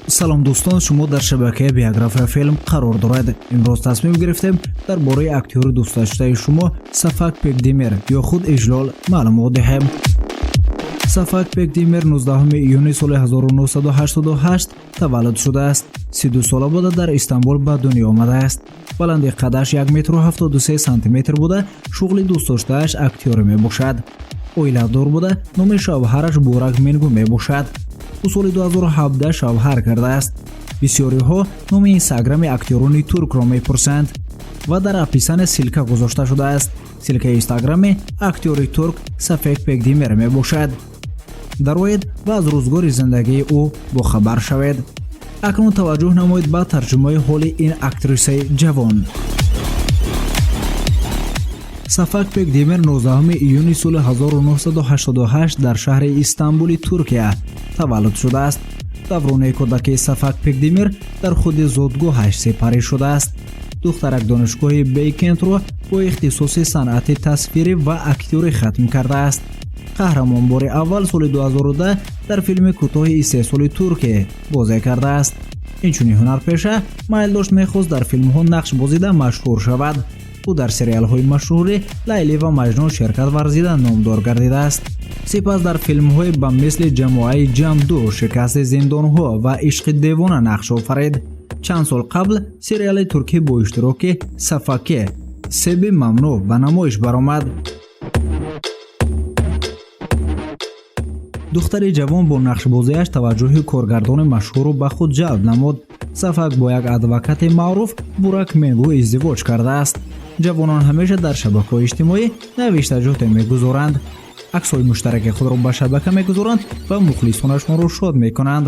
салом дӯстон, шумо дар шабакаи биография филм қарор доред. имрӯз тасмим гирифтем дар бораи актёри дӯстдоштаи шумо Сафак Пекдемир ё худ Иҷлол маълумот диҳем. Сафак Пекдемир 19 июни соли 1988 таваллуд шудааст. 32 сола буда дар Истамбул ба дунё омадааст. баланди қадаш 1 см буда, шуғли дӯстдоштааш актёрӣ мебошад. оиладор буда, номи шавҳараш Бурак Мингу мебошад. ӯ соли 2017 шавҳар кардааст. бисёриҳо номи инстаграми актёрони туркро мепурсанд ва дар аписане силка гузошта шудааст. силкаи инстаграми актёри турк Сафак Пекдемир мебошад. дароед ва аз рӯзгори зиндагии ӯ бохабар шавед. акнун таваҷҷӯҳ намоед ба тарҷумаи ҳоли ин актрисаи ҷавон. Сафак Пекдемир 19 июни соли 1988 дар шаҳри Истамбули Туркия таваллуд шудааст. даврони кӯдакии Сафак Пекдемир дар худи зодгоҳаш сепарӣ шудааст. духтарак донишгоҳи Бейкентро бо ихтисоси санъати тасвирӣ ва актёрӣ хатм кардааст. қаҳрамон бори аввал соли 2010 дар филми кӯтоҳи истеҳсоли Туркия бозӣ кардааст. инчунин ҳунарпеша майл дошт мехост дар филмҳо нақш бозида машҳур шавад. ӯ дар сериалҳои машҳури Лайли ва Маҷнун ширкат варзида номдор гардидааст. сипас дар филмҳои ба мисли Ҷамоаи Ҷамду, Шикасти зиндонҳо ва Ишқи девона нақш офарид. чанд сол қабл сериали туркӣ бо иштироки Сафаке Себи мамнӯъ ба намоиш баромад. духтари ҷавон бо нақшбозиаш таваҷҷӯҳи коргардони машҳурро ба худ ҷалб намуд. Сафак бо як адвокати маъруф Бурак Мингу издивоҷ кардааст. ҷавонон ҳамеша дар шабакаҳои иҷтимоӣ навиштаҷоте мегузоранд. аксҳои муштараки худро ба шабака мегузоранд ва мухлисонашонро шод мекунанд.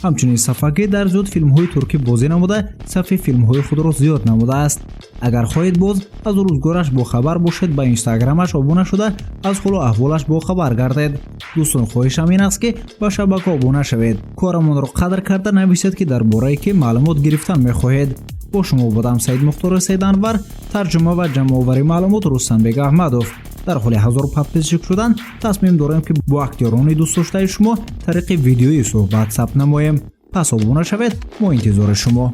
ҳамчунин Сафаки дар зиёд филмҳои туркӣ бозӣ намуда, сафи филмҳои худро зиёд намудааст. агар хоҳед боз аз рӯзгораш бохабар бошед, ба инстаграмаш обуна шуда аз ҳолу аҳволаш бохабар гардед. дӯстон, хоҳишам ин аст ки ба шабака обуна шавед. корамонро қадр карда нависед, ки дар бораи ки маълумот гирифтан мехоҳед. бо шумо будам Саид Мухтори Сайданвар, тарҷума ва ҷамъовари маълумот Рустамбек Аҳмадов. дар ҳоли ҳазор подписчик шудан тасмим дорем, ки бо актёрони дӯстдоштаи шумо тариқи видеоӣ суҳбат сабт намоем. пас обуна шавед, мо интизори шумо.